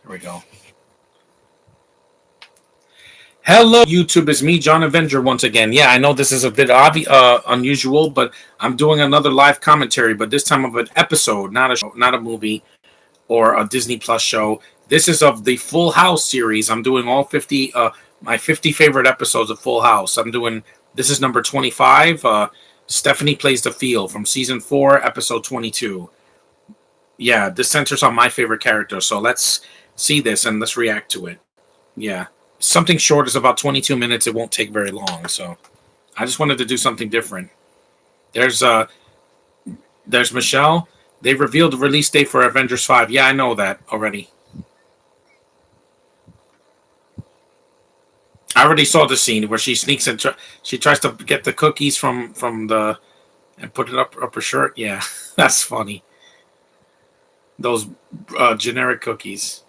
Here we go. Hello, YouTube. It's me, John Avenger, once again. Yeah, I know this is a bit unusual, but I'm doing another live commentary, but this time of an episode, not a show, not a movie or a Disney Plus show. This is of the Full House series. I'm doing all 50, my 50 favorite episodes of Full House. This is number 25. Stephanie Plays the Field from season 4, episode 22. Yeah, this centers on my favorite character. So let's see this and let's react to it. Yeah. Something short is about 22 minutes. It won't take very long. So I just wanted to do something different. There's Michelle. They revealed the release date for Avengers 5. Yeah, I know that already. I already saw the scene where she sneaks and she tries to get the cookies from the and put it up her shirt. Yeah, that's funny. Those generic cookies.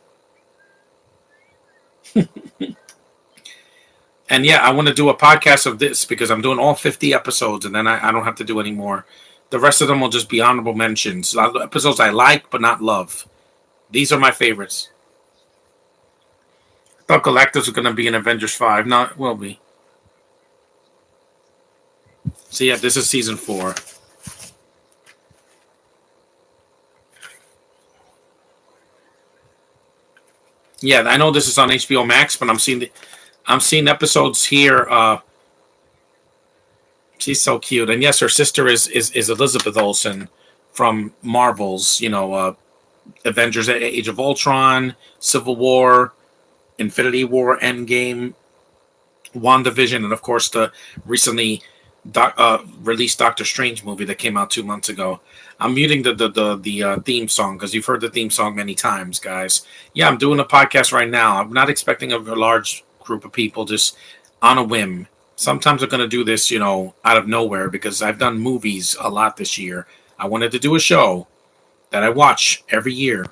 And yeah, I want to do a podcast of this because I'm doing all 50 episodes, and then I don't have to do any more. The rest of them will just be honorable mentions. Episodes I like but not love. These are my favorites. I thought Galactus was going to be in Avengers 5. No, it will be. So yeah, this is season 4. Yeah, I know this is on HBO Max, but I'm seeing episodes here. She's so cute, and yes, her sister is Elizabeth Olsen from Marvel's. Avengers: Age of Ultron, Civil War, Infinity War, Endgame, WandaVision, and of course the recently released Doctor Strange movie that came out 2 months ago. I'm muting the theme song because you've heard the theme song many times, guys. Yeah, I'm doing a podcast right now. I'm not expecting a large group of people, just on a whim. Sometimes I'm going to do this, out of nowhere because I've done movies a lot this year. I wanted to do a show that I watch every year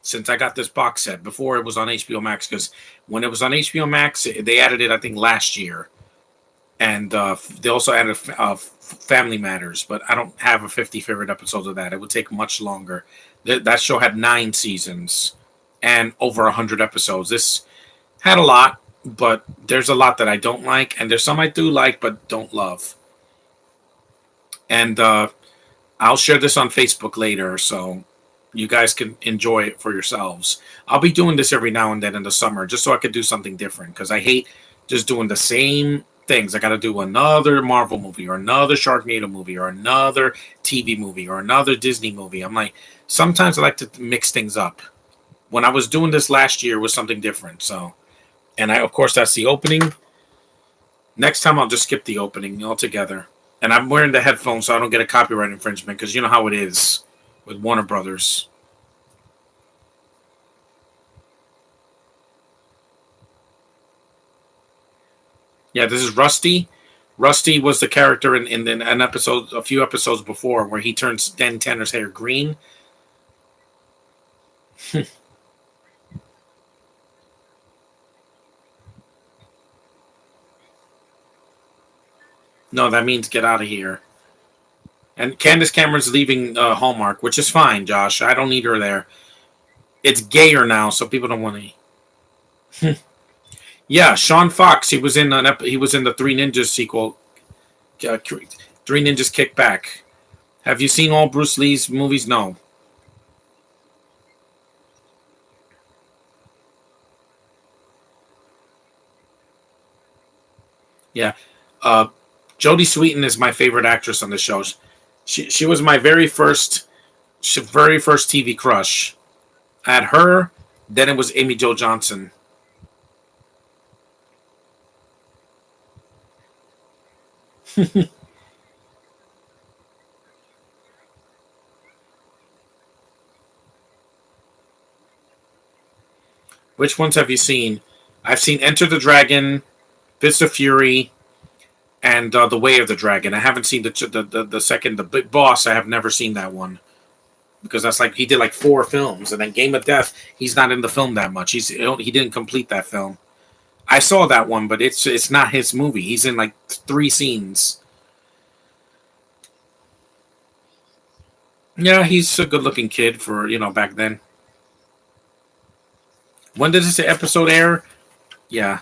since I got this box set before it was on HBO Max, because when it was on HBO Max, they added it, I think, last year. And they also added Family Matters, but I don't have a 50 favorite episodes of that. It would take much longer. That show had 9 seasons and over 100 episodes. This had a lot, but there's a lot that I don't like, and there's some I do like but don't love. And I'll share this on Facebook later, so you guys can enjoy it for yourselves. I'll be doing this every now and then in the summer, just so I could do something different, because I hate just doing the same things. I got to do another Marvel movie or another Sharknado movie or another TV movie or another Disney movie. I'm like, sometimes I like to mix things up. When I was doing this last year, it was something different. So, and of course, that's the opening. Next time, I'll just skip the opening altogether. And I'm wearing the headphones so I don't get a copyright infringement, because you know how it is with Warner Brothers. Yeah, this is Rusty. Rusty was the character in an episode, a few episodes before, where he turns Dan Tanner's hair green. No, that means get out of here. And Candace Cameron's leaving Hallmark, which is fine, Josh. I don't need her there. It's gayer now, so people don't want to. Yeah, Sean Fox. He was in the Three Ninjas sequel. Three Ninjas Kick Back. Have you seen all Bruce Lee's movies? No. Yeah. Jodie Sweetin is my favorite actress on the show. She was my very first TV crush. I had her. Then it was Amy Jo Johnson. Which ones have you seen? I've seen Enter the Dragon, Fist of Fury, and The Way of the Dragon. I haven't seen the second, the Big Boss. I have never seen that one, because that's like he did like 4 films, and then Game of Death. He's not in the film that much. He didn't complete that film. I saw that one, but it's not his movie. He's in like 3 scenes. Yeah, he's a good looking kid for back then. When did this episode air? Yeah,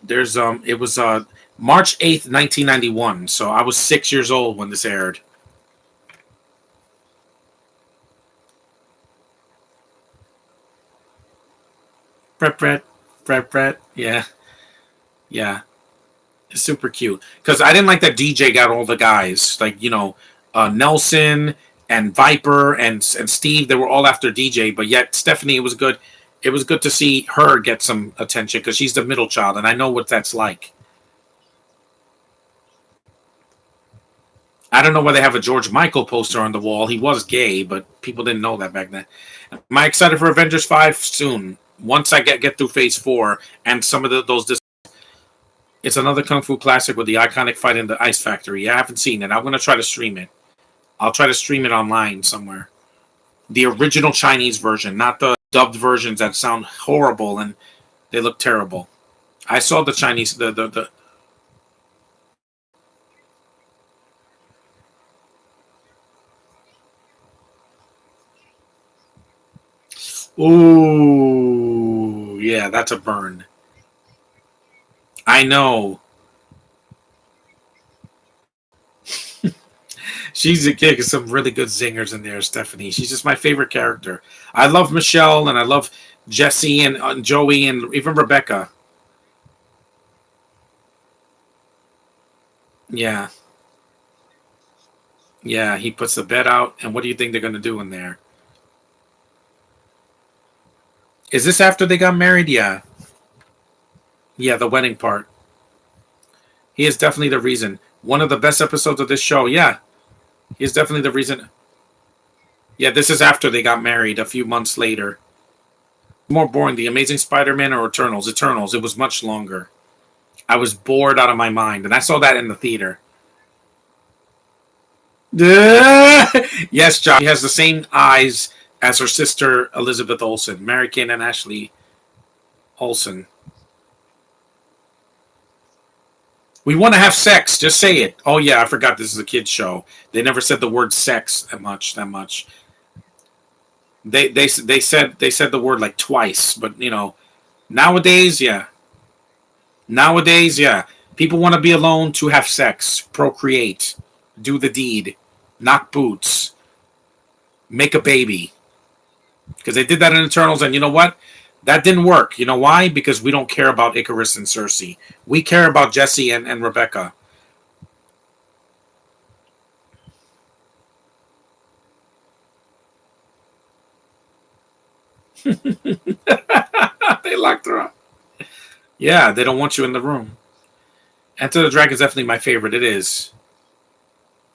there's it was March 8th, 1991. So I was 6 years old when this aired. Brett, Brett, Brett, Brett. Yeah, yeah. It's super cute because I didn't like that DJ got all the guys like Nelson and Viper and Steve. They were all after DJ, but yet Stephanie. It was good. It was good to see her get some attention because she's the middle child, and I know what that's like. I don't know why they have a George Michael poster on the wall. He was gay, but people didn't know that back then. Am I excited for Avengers 5 soon? Once I get through Phase 4 and some of those. It's another Kung Fu classic with the iconic fight in the Ice Factory. I haven't seen it. I'm going to try to stream it. I'll try to stream it online somewhere. The original Chinese version, not the dubbed versions that sound horrible and they look terrible. I saw the Chinese, the Ooh, yeah, that's a burn. I know. She's a kick. Some really good zingers in there, Stephanie. She's just my favorite character. I love Michelle and I love Jesse and Joey and even Rebecca. Yeah, yeah. He puts the bed out, and what do you think they're going to do in there? Is this after they got married? Yeah, yeah. The wedding part. He is definitely the reason. One of the best episodes of this show. Yeah, he is definitely the reason. Yeah, this is after they got married a few months later. More boring, The Amazing Spider-Man or Eternals? Eternals. It was much longer. I was bored out of my mind, and I saw that in the theater. Yes, Josh. She has the same eyes as her sister Elizabeth Olsen, Mary Kate and Ashley Olsen. We want to have sex. Just say it. Oh yeah, I forgot this is a kids show. They never said the word sex that much. That much. They said the word like twice, but nowadays, yeah, nowadays, yeah, people want to be alone to have sex, procreate, do the deed, knock boots, make a baby, because they did that in Eternals, and you know what? That didn't work. You know why? Because we don't care about Icarus and Cersei. We care about Jesse and Rebecca. They locked her up. Yeah, they don't want you in the room. Enter the Dragon is definitely my favorite. It is.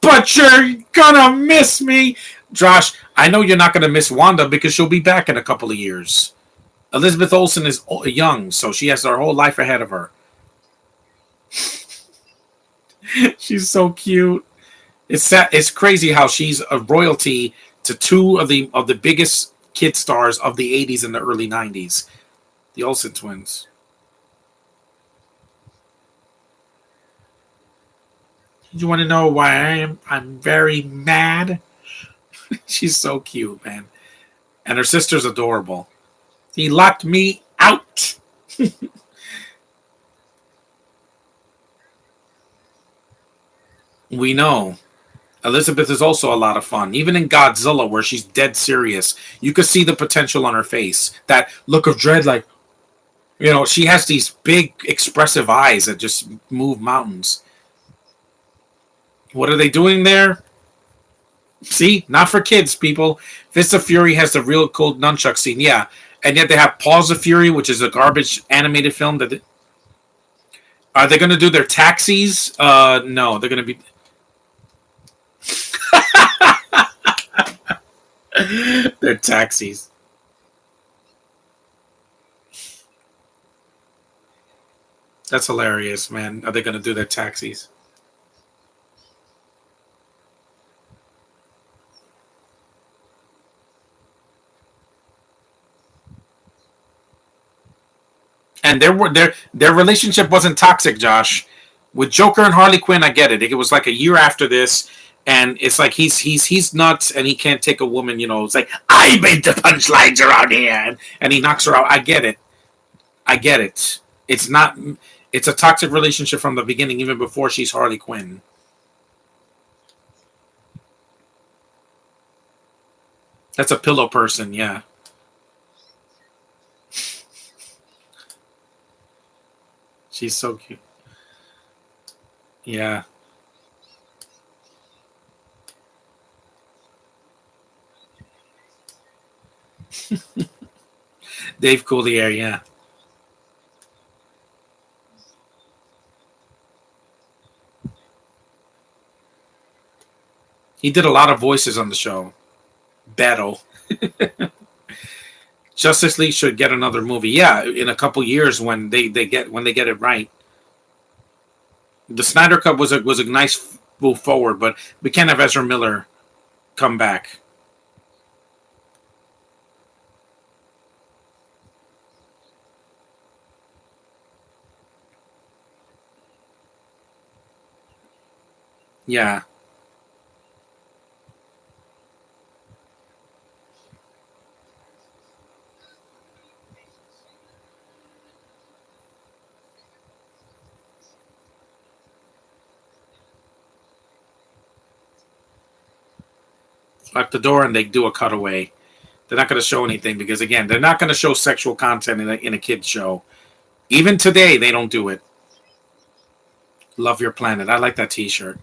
But you're gonna miss me, Josh. I know you're not gonna miss Wanda because she'll be back in a couple of years. Elizabeth Olsen is young, so she has her whole life ahead of her. She's so cute. It's crazy how she's a royalty to two of the biggest kid stars of the '80s and the early '90s, the Olsen twins. You want to know why I'm very mad? She's so cute, man, and her sister's adorable. He locked me out. We know. Elizabeth is also a lot of fun. Even in Godzilla, where she's dead serious, you could see the potential on her face. That look of dread, like, she has these big, expressive eyes that just move mountains. What are they doing there? See, not for kids, people. Fist of Fury has the real cool nunchuck scene, yeah. And yet they have Paws of Fury, which is a garbage animated film. Are they going to do their taxis? No, they're going to be. They're taxis. That's hilarious, man. Are they going to do their taxis? And their relationship wasn't toxic, Josh. With Joker and Harley Quinn, I get it. It was like a year after this. And it's like he's nuts and he can't take a woman. You know, it's like I made the punchlines around here, and he knocks her out. I get it. I get it. It's not. It's a toxic relationship from the beginning, even before she's Harley Quinn. That's a pillow person. Yeah, she's so cute. Yeah, Dave Coulier. Yeah, he did a lot of voices on the show. Battle. Justice League should get another movie. Yeah, in a couple years when they get it right. The Snyder Cut was a nice move forward, but we can't have Ezra Miller come back. Yeah, lock the door and they do a cutaway. They're not going to show anything because again, they're not going to show sexual content in a kids show. Even today, they don't do it. Love your planet. I like that T-shirt.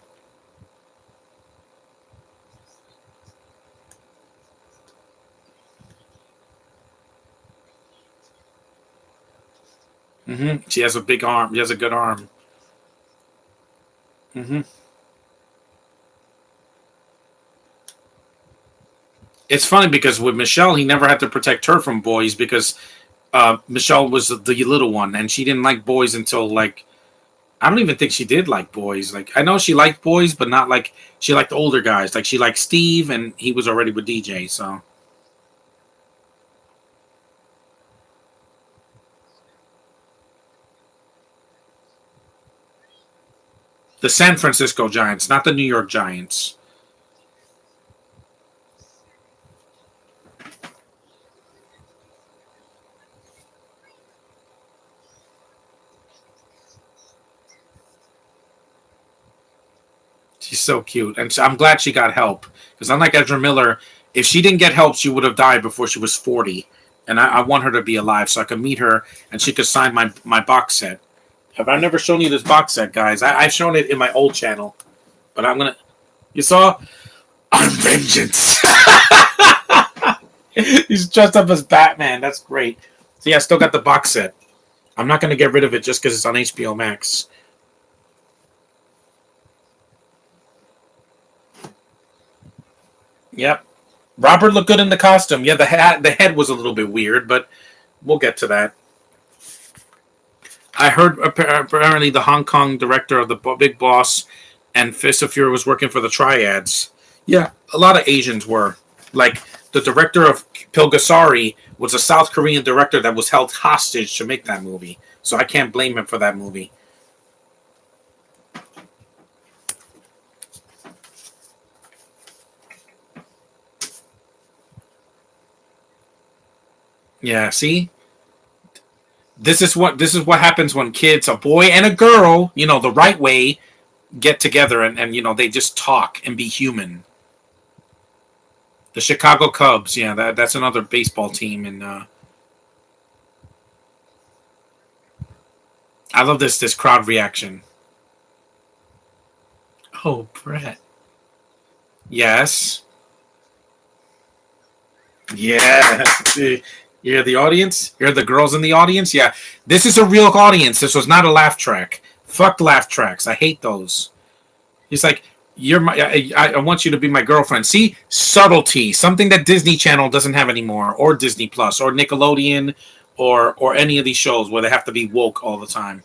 She has a big arm. She has a good arm. hmm It's funny because with Michelle, he never had to protect her from boys because Michelle was the little one and she didn't like boys until like I don't even think she did like boys. Like I know she liked boys, but not like she liked older guys. Like she liked Steve, and he was already with DJ. So the San Francisco Giants, not the New York Giants. She's so cute, and I'm glad she got help because unlike Ezra Miller, if she didn't get help, she would have died before she was 40. And I want her to be alive so I could meet her and she could sign my box set. Have I never shown you this box set, guys? I've shown it in my old channel, but I'm gonna. You saw on vengeance. He's dressed up as Batman. That's great. So yeah, I still got the box set. I'm not gonna get rid of it just because it's on HBO Max. Yep. Robert looked good in the costume. Yeah, the head was a little bit weird, but we'll get to that. I heard apparently the Hong Kong director of the Big Boss and Fist of Fury was working for the Triads. Yeah, a lot of Asians were. Like the director of Pilgasari was a South Korean director that was held hostage to make that movie. So I can't blame him for that movie. Yeah, see? This is what happens when kids, a boy and a girl, the right way, get together and they just talk and be human. The Chicago Cubs, yeah, that's another baseball team, and I love this crowd reaction. Oh, Brett. Yes. Yeah. You're the audience. You're the girls in the audience. Yeah. This is a real audience. This was not a laugh track. Fuck laugh tracks. I hate those. He's like, you're my. I want you to be my girlfriend. See, subtlety, something that Disney Channel doesn't have anymore, or Disney Plus, or Nickelodeon, or any of these shows where they have to be woke all the time.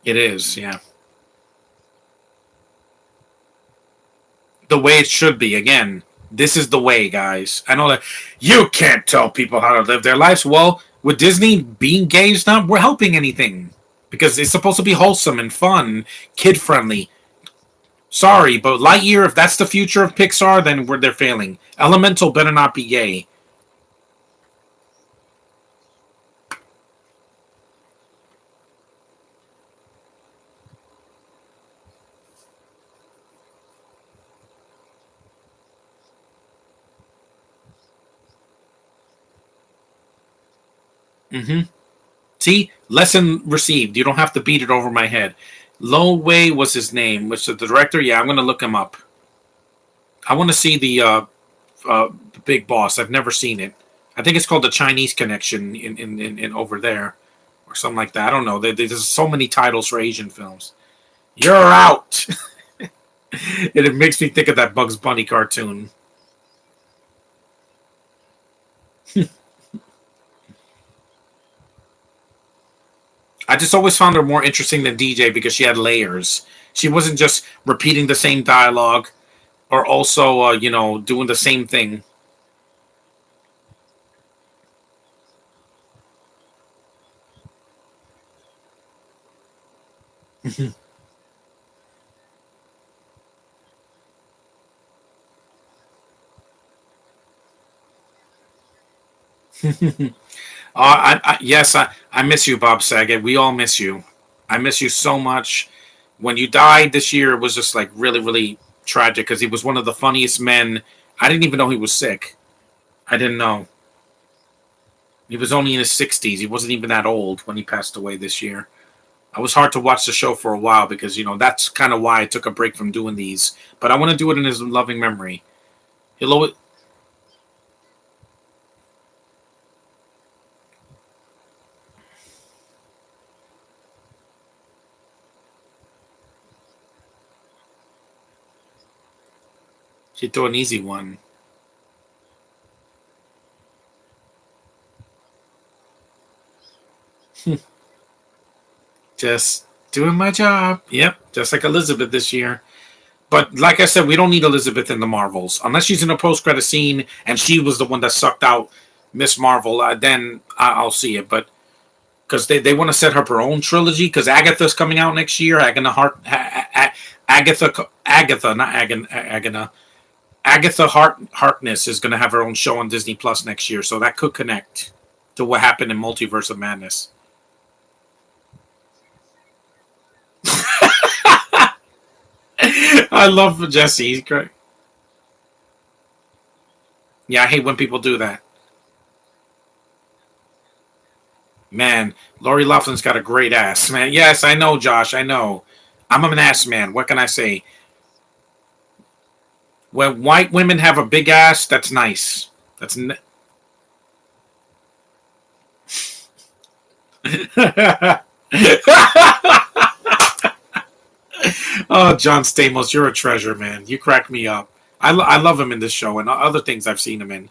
It is, yeah, the way it should be. Again, This is the way, guys. I know that you can't tell people how to live their lives. Well, with Disney being gay is not we're helping anything because it's supposed to be wholesome and fun, kid friendly. Sorry, but Lightyear, if that's the future of Pixar, then they're failing. Elemental better not be gay. Mm-hmm. See, lesson received. You don't have to beat it over my head. Lo Wei was his name, which is the director. Yeah, I'm gonna look him up. I want to see the Big Boss. I've never seen it. I think it's called the Chinese Connection in over there or something like that. I don't know. There's so many titles for Asian films. You're out. It makes me think of that Bugs Bunny cartoon. I just always found her more interesting than DJ because she had layers. She wasn't just repeating the same dialogue or also, doing the same thing. Yes, I miss you, Bob Saget. We all miss you. I miss you so much. When you died this year, it was just like really, really tragic because he was one of the funniest men. I didn't even know he was sick. I didn't know. He was only in his 60s. He wasn't even that old when he passed away this year. I was hard to watch the show for a while because, that's kind of why I took a break from doing these. But I want to do it in his loving memory. He'll always. She threw an easy one. Just doing my job. Yep, just like Elizabeth this year. But like I said, we don't need Elizabeth in the Marvels unless she's in a post-credit scene and she was the one that sucked out Miss Marvel. Then I'll see it. But because they want to set up her own trilogy because Agatha's coming out next year. Agatha, not Agana. Agatha Harkness is going to have her own show on Disney Plus next year, so that could connect to what happened in Multiverse of Madness. I love Jesse. He's great. Yeah, I hate when people do that. Man, Lori Loughlin's got a great ass, man. Yes, I know, Josh. I know. I'm an ass man. What can I say? When white women have a big ass, that's nice. That's. Oh, John Stamos, you're a treasure, man. You crack me up. I love him in this show and other things I've seen him in.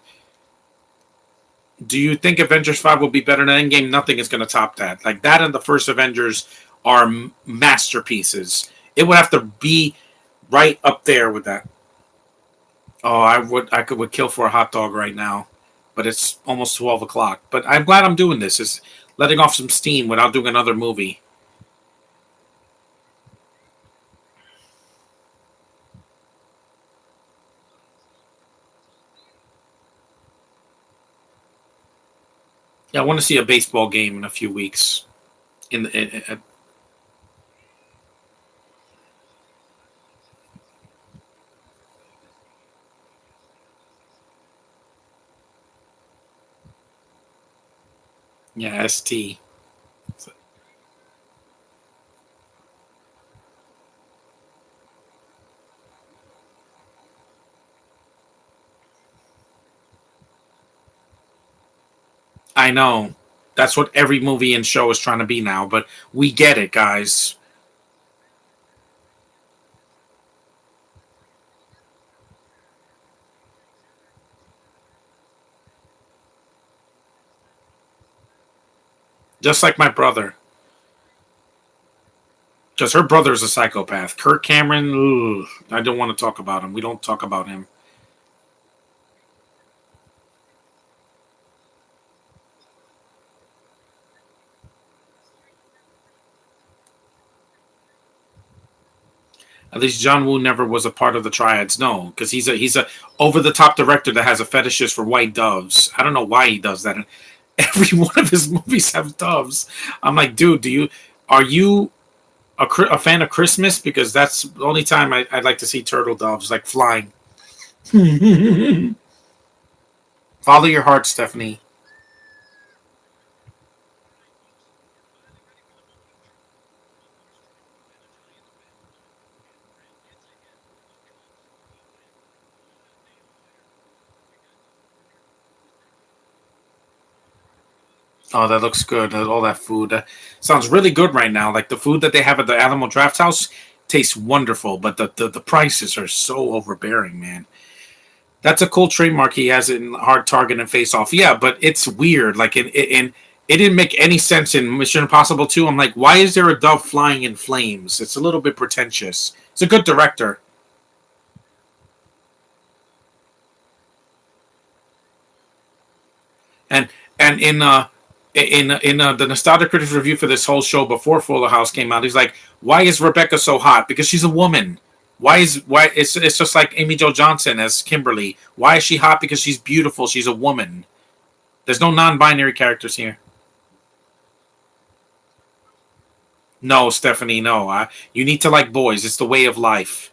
Do you think Avengers 5 will be better than Endgame? Nothing is going to top that. Like, that and the first Avengers are masterpieces. It would have to be right up there with that. Oh, would kill for a hot dog right now, but it's almost 12 o'clock. But I'm glad I'm doing this. It's letting off some steam without doing another movie. Yeah, I want to see a baseball game in a few weeks. Yeah, ST. I know. That's what every movie and show is trying to be now, but we get it, guys. Just like my brother. Because her brother is a psychopath. Kirk Cameron, ugh, I don't want to talk about him. We don't talk about him. At least John Woo never was a part of the triads. No, because he's a over the top director that has a fetishist for white doves. I don't know why he does that. Every one of his movies have doves. I'm like, dude, are you a fan of Christmas? Because that's the only time I'd like to see turtle doves like flying. Follow your heart, Stephanie. Oh, that looks good. All that food sounds really good right now. Like the food that they have at the Animal Draft House tastes wonderful, but the prices are so overbearing, man. That's a cool trademark he has in Hard Target and Face Off. Yeah, but it's weird. Like it didn't make any sense in Mission Impossible 2. I'm like, why is there a dove flying in flames? It's a little bit pretentious. It's a good director. And and in the Nostalgia Critics review for this whole show before Fuller House came out, he's like, "Why is Rebecca so hot? Because she's a woman. Why it's just like Amy Jo Johnson as Kimberly. Why is she hot? Because she's beautiful. She's a woman. There's no non-binary characters here. No, Stephanie, no. You need to like boys. It's the way of life.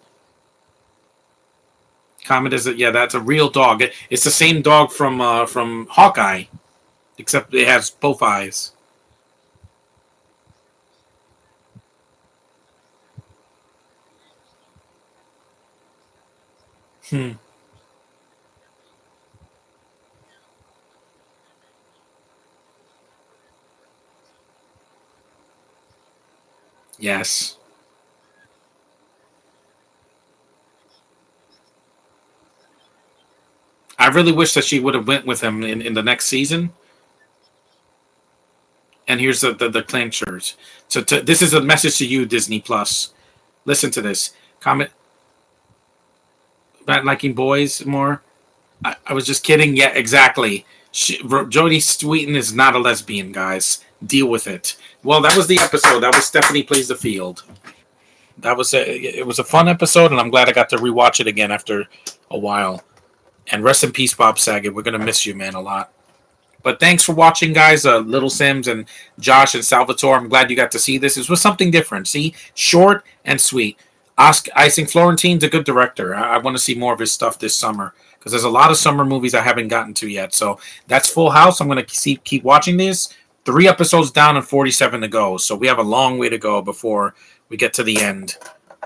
Comet is yeah, that's a real dog. It's the same dog from Hawkeye, except it has both eyes. Hmm. Yes. I really wish that she would have went with him in the next season. And here's the clinchers. So this is a message to you, Disney Plus. Listen to this. Comment about liking boys more. I was just kidding. Yeah, exactly. Jodie Sweetin is not a lesbian, guys. Deal with it. Well, that was the episode. That was Stephanie Plays the Field. It was a fun episode, and I'm glad I got to rewatch it again after a while. And rest in peace, Bob Saget. We're gonna miss you, man, a lot. But thanks for watching, guys. Little Sims and Josh and Salvatore. I'm glad you got to see this. This was something different. See, short and sweet. Icing Florentine's a good director. I want to see more of his stuff this summer because there's a lot of summer movies I haven't gotten to yet. So that's Full House. I'm going to keep watching these. 3 episodes down and 47 to go. So we have a long way to go before we get to the end.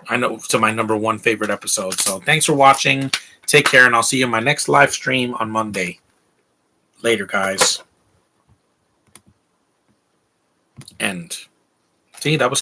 I know to my number one favorite episode. So thanks for watching. Take care, and I'll see you in my next live stream on Monday. Later, guys. End. See, that was